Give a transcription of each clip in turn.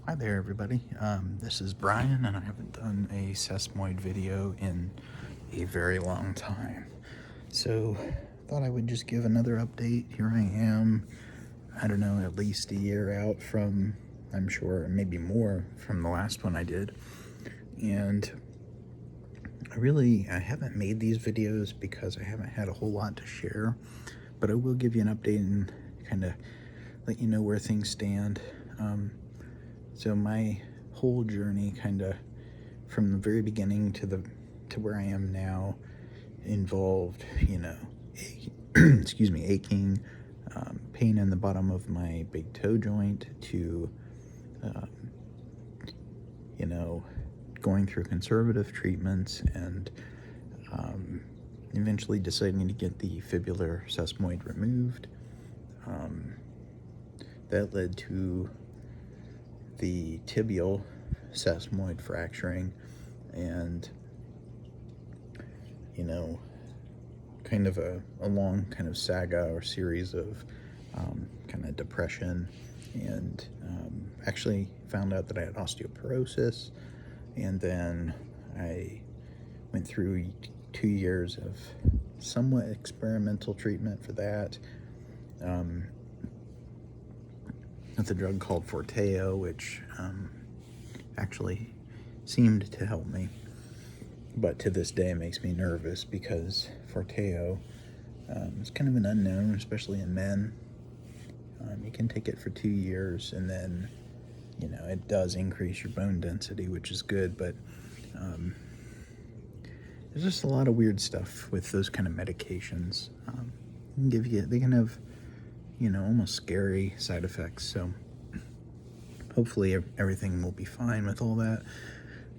Hi there, everybody. This is Brian, and I haven't done a sesamoid video in a very long time. So, thought I would just give another update. Here I am, I don't know, at least a year out from, I'm sure, maybe more from the last one I did. And I haven't made these videos because I haven't had a whole lot to share, but I will give you an update and kind of let you know where things stand. So my whole journey, kind of from the very beginning to where I am now, involved, aching, pain in the bottom of my big toe joint, to um, going through conservative treatments, and eventually deciding to get the fibular sesamoid removed. That led to the tibial sesamoid fracturing, and kind of a long kind of saga or series of kind of depression, and actually found out that I had osteoporosis, and then I went through 2 years of somewhat experimental treatment for that, with a drug called Forteo, which actually seemed to help me, but to this day it makes me nervous because Forteo is kind of an unknown, especially in men. You can take it for 2 years, and then it does increase your bone density, which is good, but there's just a lot of weird stuff with those kind of medications. They can have almost scary side effects. So hopefully everything will be fine with all that.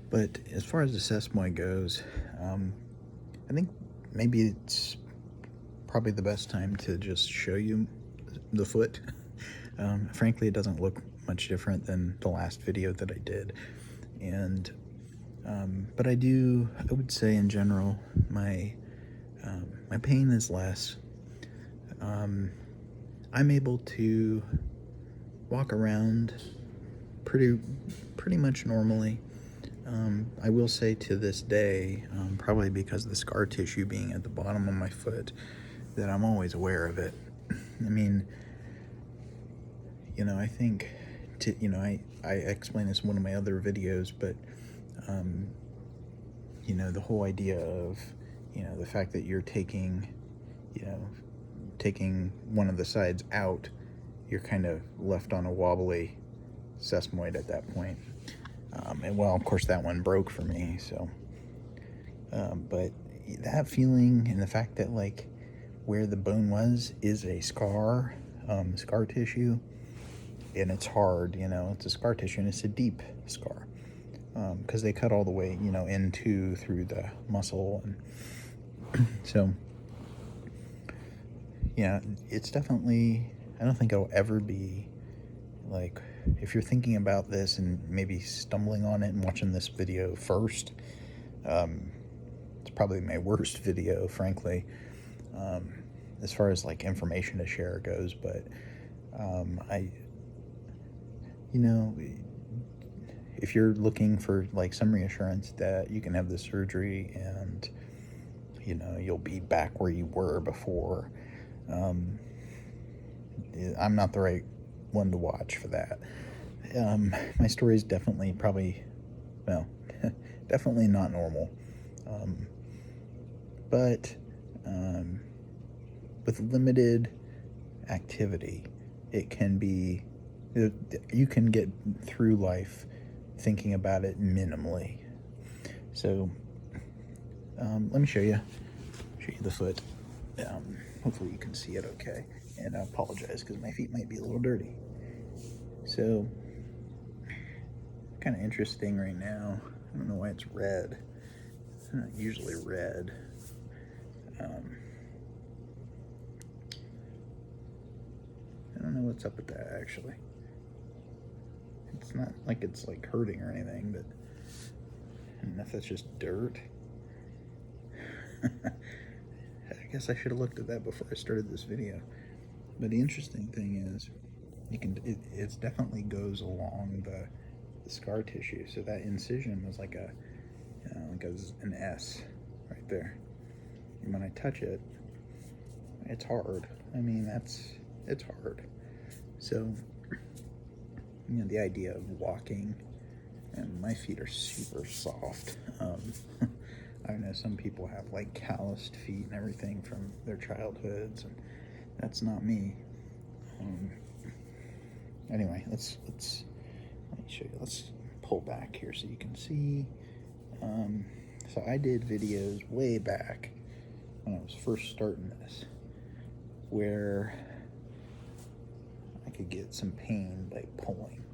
But as far as the sesamoid goes, I think maybe it's probably the best time to just show you the foot. Frankly, it doesn't look much different than the last video that I did. And but I would say in general, my pain is less. I'm able to walk around pretty much normally. I will say to this day, probably because of the scar tissue being at the bottom of my foot, that I'm always aware of it. I mean, I think, I explained this in one of my other videos, but, the whole idea of, the fact that you're taking one of the sides out, you're kind of left on a wobbly sesamoid at that point. And well, of course, that one broke for me, so. But that feeling, and the fact that, like, where the bone was is a scar tissue, and it's hard, it's a scar tissue, and it's a deep scar, because they cut all the way, through the muscle, and so, yeah, it's definitely, I don't think it'll ever be, like, if you're thinking about this and maybe stumbling on it and watching this video first, it's probably my worst video, frankly, as far as, like, information to share goes, but, if you're looking for, like, some reassurance that you can have the surgery and, you'll be back where you were before, I'm not the right one to watch for that. My story is definitely definitely not normal, but with limited activity, you can get through life thinking about it minimally. So let me show you the foot. Hopefully you can see it okay, and I apologize because my feet might be a little dirty. So, kind of interesting right now. I don't know why it's red. It's not usually red. I don't know what's up with that, actually. It's not like it's, like, hurting or anything, but I don't know if that's just dirt. I guess I should have looked at that before I started this video. But the interesting thing is, it definitely goes along the scar tissue. So that incision was like an S right there. And when I touch it, it's hard. I mean, it's hard. So, the idea of walking, and my feet are super soft. I know some people have like calloused feet and everything from their childhoods, and that's not me. Anyway, let me show you. Let's pull back here so you can see. So I did videos way back when I was first starting this, where I could get some pain by pulling.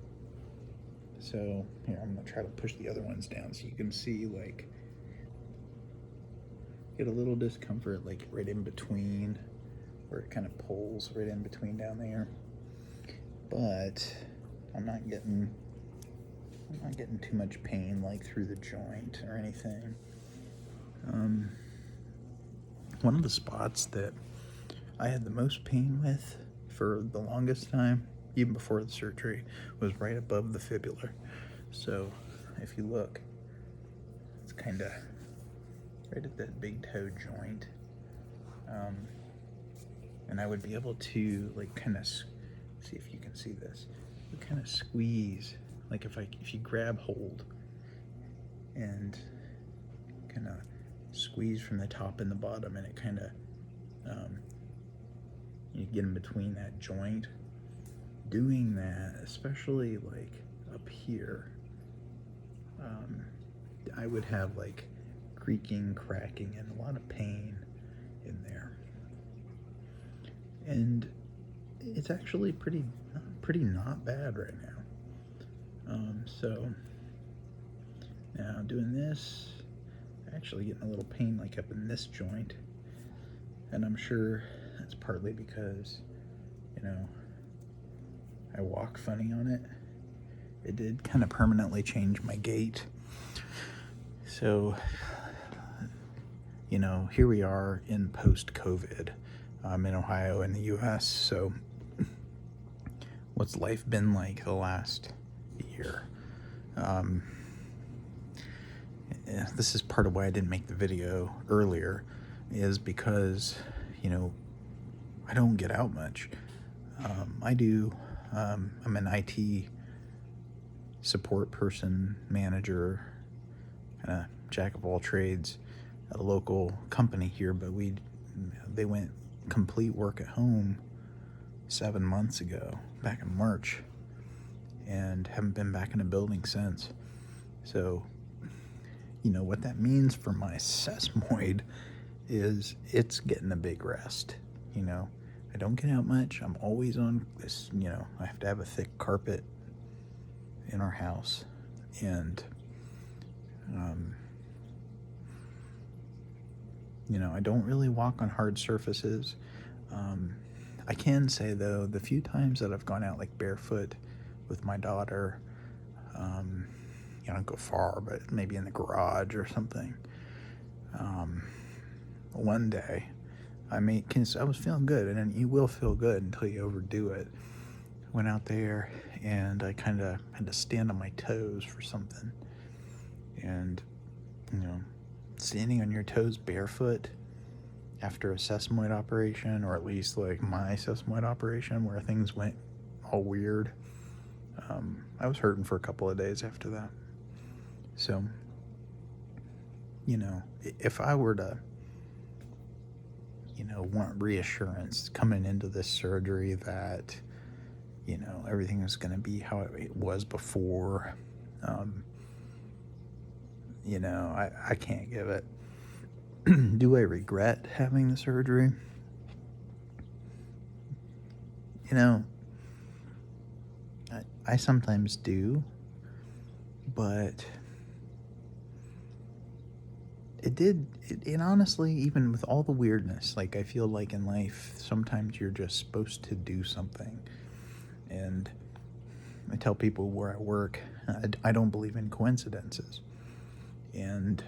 So here, I'm gonna try to push the other ones down so you can see, like, get a little discomfort like right in between, where it kind of pulls right in between down there. But I'm not getting too much pain like through the joint or anything. One of the spots that I had the most pain with for the longest time, even before the surgery, was right above the fibula. So if you look, it's kind of right at that big toe joint. And I would be able to, like, kind of see if you can see this. You kind of squeeze, like if you grab hold and kind of squeeze from the top and the bottom, and it kind of you get in between that joint. Doing that, especially like up here, I would have like creaking, cracking, and a lot of pain in there. And it's actually pretty not bad right now. So now doing this, actually getting a little pain like up in this joint, and I'm sure that's partly because, I walk funny on it. It did kind of permanently change my gait. So, here we are in post-COVID. I'm in Ohio in the US, so what's life been like the last year? This is part of why I didn't make the video earlier, is because, I don't get out much. I do. I'm an IT support person, manager, kind of jack of all trades at a local company here, but they went complete work at home 7 months ago, back in March, and haven't been back in a building since. So, what that means for my sesamoid is it's getting a big rest. I don't get out much. I'm always on this, I have to have a thick carpet in our house, and I don't really walk on hard surfaces. I can say, though, the few times that I've gone out like barefoot with my daughter, I don't go far, but maybe in the garage or something. One day, I was feeling good, and then you will feel good until you overdo it. Went out there, and I kind of had to stand on my toes for something. And, standing on your toes barefoot after a sesamoid operation, or at least like my sesamoid operation where things went all weird, I was hurting for a couple of days after that. So, if I were to, want reassurance coming into this surgery that, everything is going to be how it was before, I can't give it. Do I regret having the surgery? I sometimes do, but it honestly, even with all the weirdness, like, I feel like in life, sometimes you're just supposed to do something. And I tell people where I work, I don't believe in coincidences. And,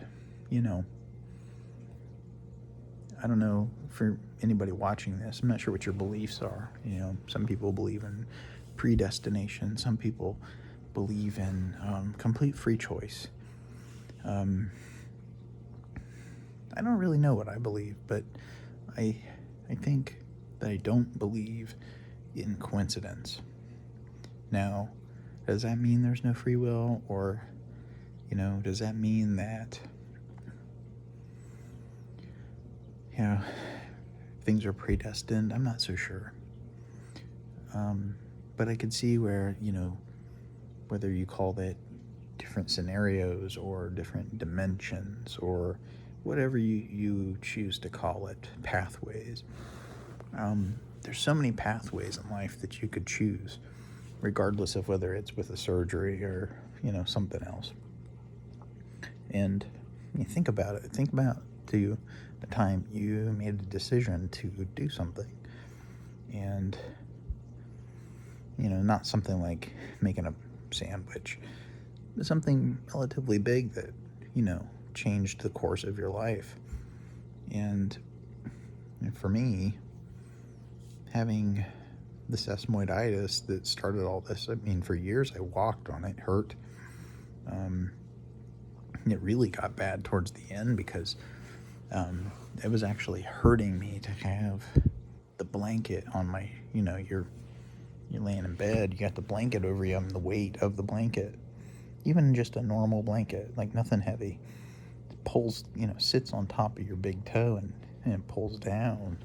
I don't know, for anybody watching this, I'm not sure what your beliefs are. Some people believe in predestination. Some people believe in complete free choice. I don't really know what I believe, but I think that I don't believe in coincidence. Now, does that mean there's no free will, or does that mean that things are predestined? I'm not so sure. But I could see where, whether you call it different scenarios or different dimensions or whatever you choose to call it, pathways. There's so many pathways in life that you could choose, regardless of whether it's with a surgery or, something else. And you think about it. Think about the time you made a decision to do something. And, not something like making a sandwich, but something relatively big that, changed the course of your life. And for me, having the sesamoiditis that started all this, for years I walked on it, hurt. It really got bad towards the end because it was actually hurting me to have the blanket on my, you're laying in bed, you got the blanket over you, and the weight of the blanket, even just a normal blanket, like nothing heavy, pulls, sits on top of your big toe and it pulls down.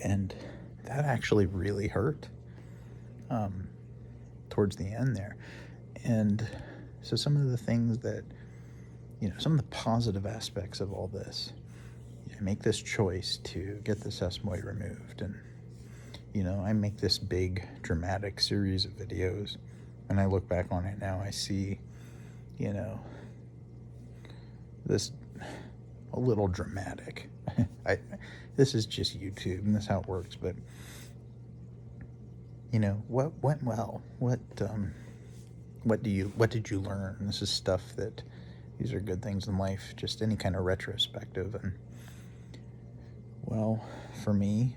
And that actually really hurt towards the end there. And so some of the things that, some of the positive aspects of all this, I make this choice to get the sesamoid removed, and I make this big dramatic series of videos, and I look back on it now, I see this a little dramatic. This is just YouTube, and that's how it works. But what went well? What did you learn? This is stuff that, these are good things in life, just any kind of retrospective. And well, for me,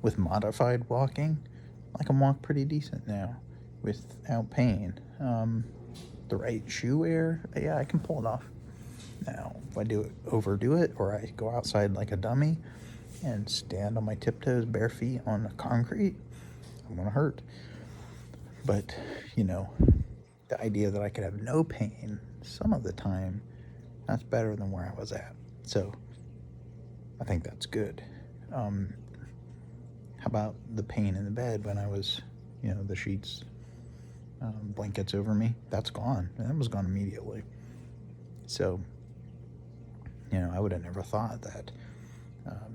with modified walking, I can walk pretty decent now without pain. The right shoe wear, yeah, I can pull it off. Now, if I overdo it, or I go outside like a dummy and stand on my tiptoes, bare feet on the concrete, I'm gonna hurt. But, the idea that I could have no pain some of the time, that's better than where I was at. So, I think that's good. How about the pain in the bed when I was, the sheets, blankets over me? That's gone. That was gone immediately. So, I would have never thought that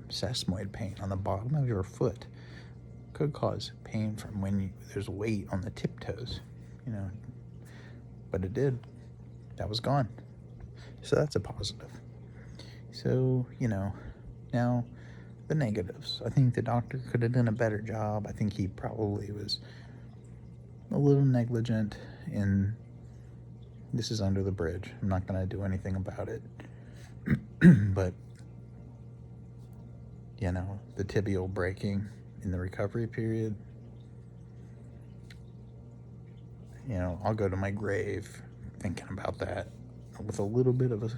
sesamoid pain on the bottom of your foot could cause pain from when there's weight on the tiptoes, but it did. That was gone. So that's a positive. So, now the negatives. I think the doctor could have done a better job. I think he probably was a little negligent in, this is under the bridge. I'm not going to do anything about it. But, the tibial breaking in the recovery period, I'll go to my grave thinking about that with a little bit of a,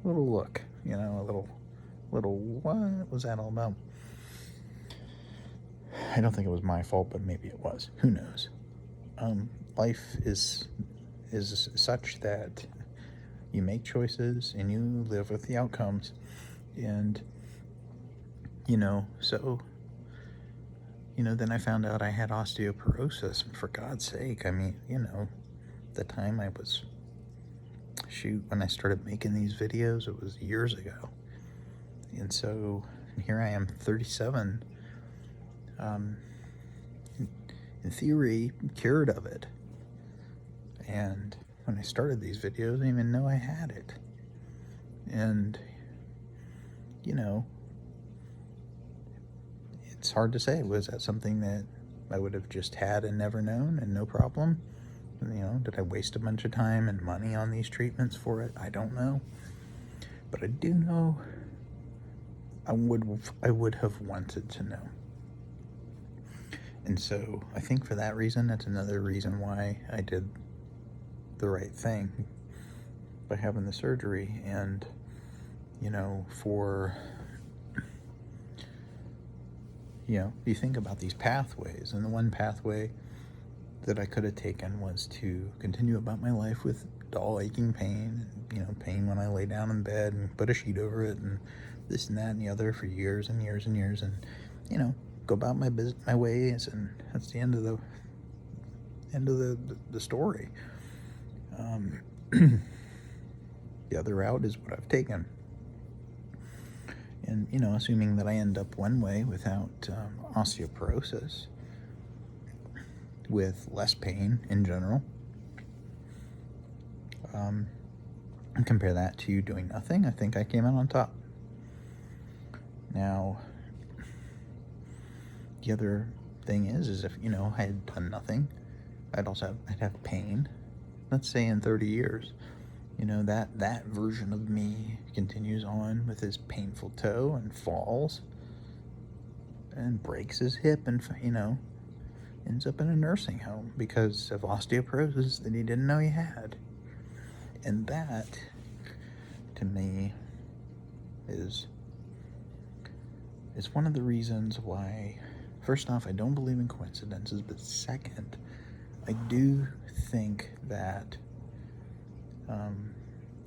little look, a little, what was that all about? I don't think it was my fault, but maybe it was. Who knows? Life is such that you make choices and you live with the outcomes. And, so, then I found out I had osteoporosis. For God's sake, the time I was, when I started making these videos, it was years ago. And so here I am, 37, in theory, cured of it. And when I started these videos, I didn't even know I had it. And, it's hard to say. Was that something that I would have just had and never known and no problem? Did I waste a bunch of time and money on these treatments for it? I don't know. But I do know I would have wanted to know. And so I think for that reason, that's another reason why I did the right thing by having the surgery. And, you think about these pathways, and the one pathway that I could have taken was to continue about my life with dull aching pain, pain when I lay down in bed and put a sheet over it and this and that and the other for years and years and years, and go about my ways, and that's the end of the story. The other route is what I've taken. And, assuming that I end up one way without osteoporosis, with less pain in general, and compare that to doing nothing, I think I came out on top. Now, the other thing is if, I had done nothing, I'd have pain. Let's say in 30 years, that version of me continues on with his painful toe and falls and breaks his hip and, ends up in a nursing home because of osteoporosis that he didn't know he had. And that, to me, is one of the reasons why, first off, I don't believe in coincidences, but second, I do think that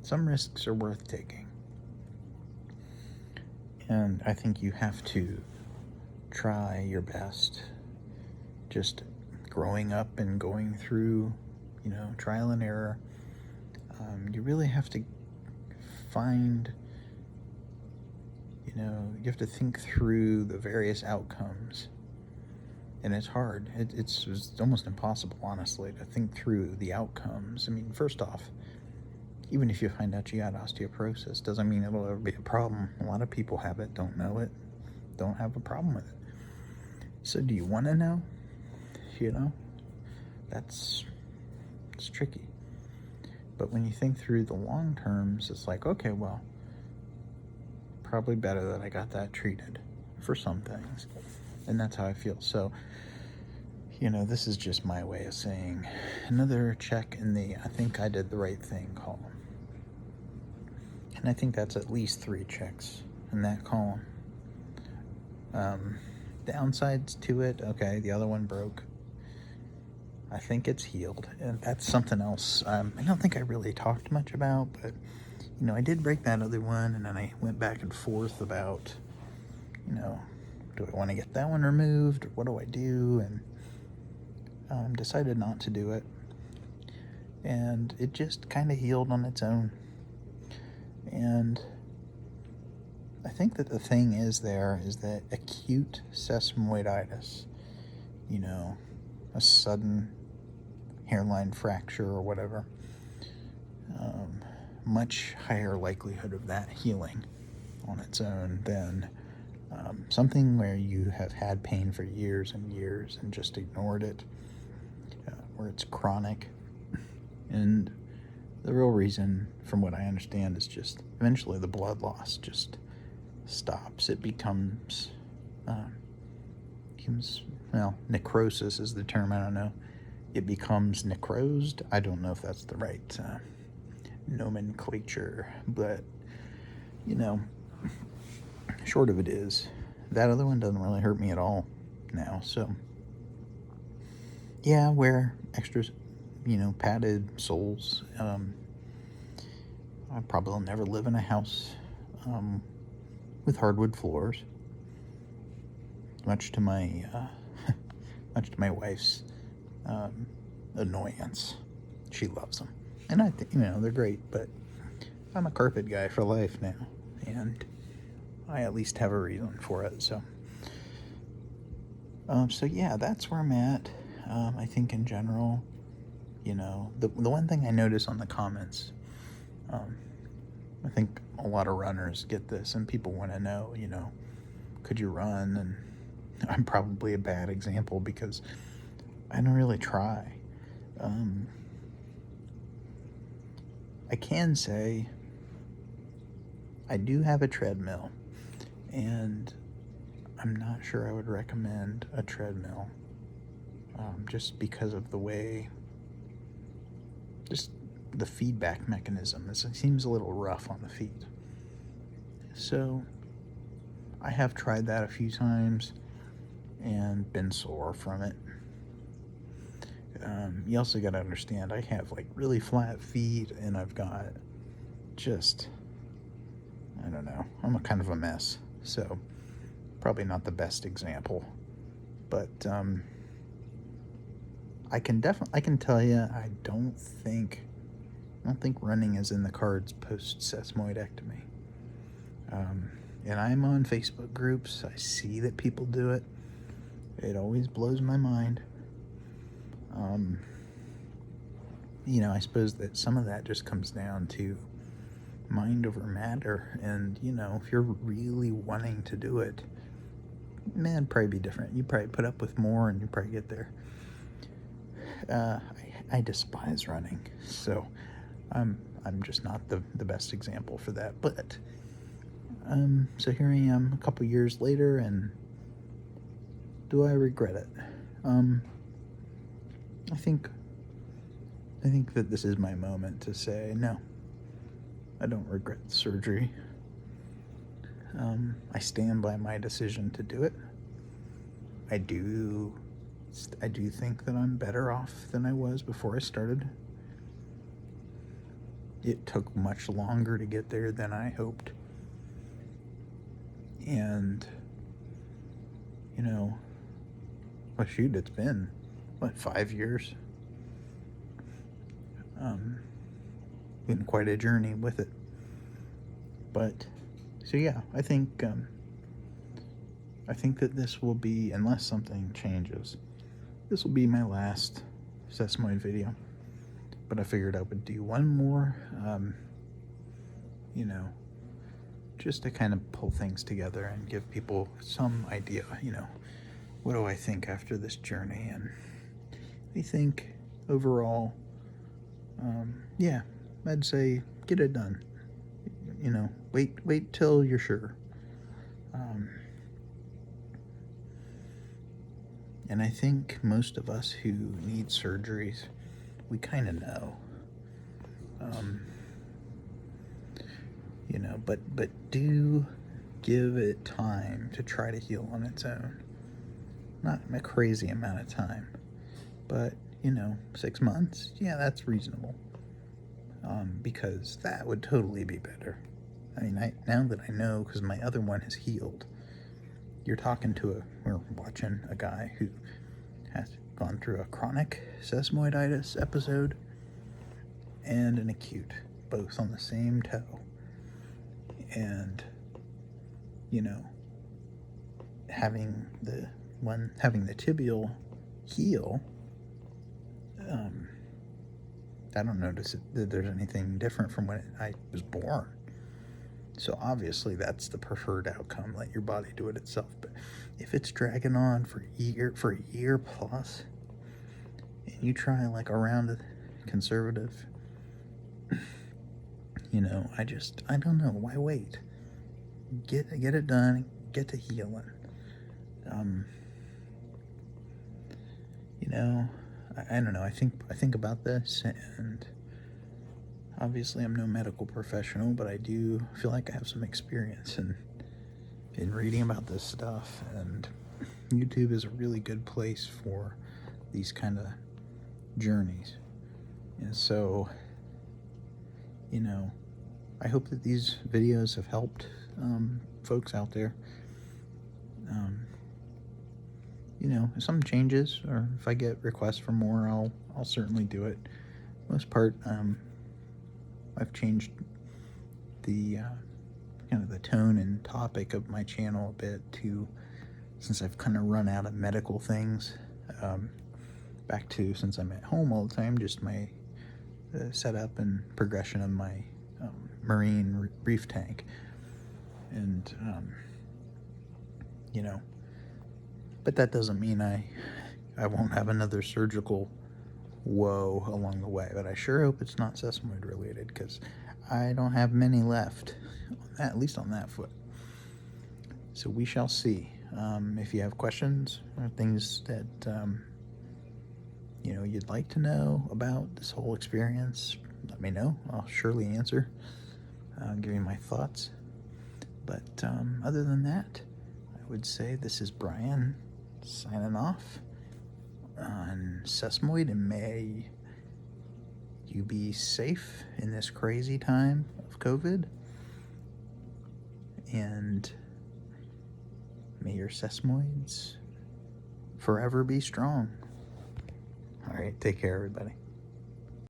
some risks are worth taking. And I think you have to try your best. Just growing up and going through, trial and error, you really have to find, you have to think through the various outcomes. And it's hard. It's almost impossible, honestly, to think through the outcomes. I mean, first off, even if you find out you got osteoporosis, doesn't mean it'll ever be a problem. A lot of people have it, don't know it, don't have a problem with it. So do you want to know? It's tricky. But when you think through the long terms, it's like, okay, well, probably better that I got that treated for some things. And that's how I feel. So, this is just my way of saying another check in the I think I did the right thing column. And I think that's at least 3 checks in that column. Downsides to it, okay, the other one broke. I think it's healed. And that's something else I don't think I really talked much about, but, I did break that other one, and then I went back and forth about, do I want to get that one removed, or what do I do? And decided not to do it. And it just kind of healed on its own. And I think that the thing is that acute sesamoiditis, a sudden hairline fracture or whatever, much higher likelihood of that healing on its own than something where you have had pain for years and years and just ignored it, where it's chronic. And the real reason, from what I understand, is just eventually the blood loss just stops. It becomes necrosis is the term, I don't know. It becomes necrosed. I don't know if that's the right nomenclature, but, short of it is, that other one doesn't really hurt me at all now. So, yeah, wear extra, padded soles. I probably will never live in a house with hardwood floors, much to my wife's annoyance. She loves them, and I think they're great. But I'm a carpet guy for life now, and I at least have a reason for it. So, yeah, that's where I'm at. I think in general, the one thing I notice on the comments, I think a lot of runners get this, and people want to know, could you run? And I'm probably a bad example because I don't really try. I can say I do have a treadmill, and I'm not sure I would recommend a treadmill just because of the way, just the feedback mechanism. It seems a little rough on the feet. So I have tried that a few times and been sore from it. You also got to understand, I have like really flat feet, and I've got just, I don't know, I'm a kind of a mess. So probably not the best example, but I can tell you, I don't think running is in the cards post sesamoidectomy. And I'm on Facebook groups. I see that people do it. It always blows my mind. I suppose that some of that just comes down to mind over matter. And, if you're really wanting to do it, man, it'd probably be different. You probably put up with more and you probably get there. I despise running, so I'm just not the best example for that. But so here I am a couple years later, and do I regret it? I think that this is my moment to say no. I don't regret the surgery. I stand by my decision to do it. I do think that I'm better off than I was before I started. It took much longer to get there than I hoped. And, well, shoot, it's been, 5 years? Been quite a journey with it. But, so yeah, I think that this will be, unless something changes, this will be my last sesamoid video. But I figured I would do one more, just to kind of pull things together and give people some idea, what do I think after this journey? And I think overall, I'd say get it done. Wait till you're sure. And I think most of us who need surgeries, we kind of know. But do give it time to try to heal on its own. Not a crazy amount of time, but 6 months, yeah, that's reasonable. Because that would totally be better. I mean, now that I know, because my other one has healed, we're watching a guy who has gone through a chronic sesamoiditis episode and an acute, both on the same toe. And, having the tibial heal, I don't notice that there's anything different from when I was born. So obviously that's the preferred outcome. Let your body do it itself. But if it's dragging on for a year plus, and you try like around a conservative, I don't know. Why wait? Get it done. Get to healing. I don't know. I think about this, and obviously I'm no medical professional, but I do feel like I have some experience in reading about this stuff, and YouTube is a really good place for these kind of journeys. And so, I hope that these videos have helped folks out there. If something changes, or if I get requests for more, I'll certainly do it. Most part, I've changed the kind of the tone and topic of my channel a bit since I've kind of run out of medical things, back to, since I'm at home all the time, just my setup and progression of my marine reef tank. And but that doesn't mean I won't have another surgical woe along the way. But I sure hope it's not sesamoid related, because I don't have many left, at least on that foot. So we shall see. If you have questions or things that you'd like to know about this whole experience, let me know. I'll surely answer, give you my thoughts. But other than that, I would say this is Brian signing off on Sesamoid, and may you be safe in this crazy time of COVID, and may your sesamoids forever be strong. All right, take care, everybody.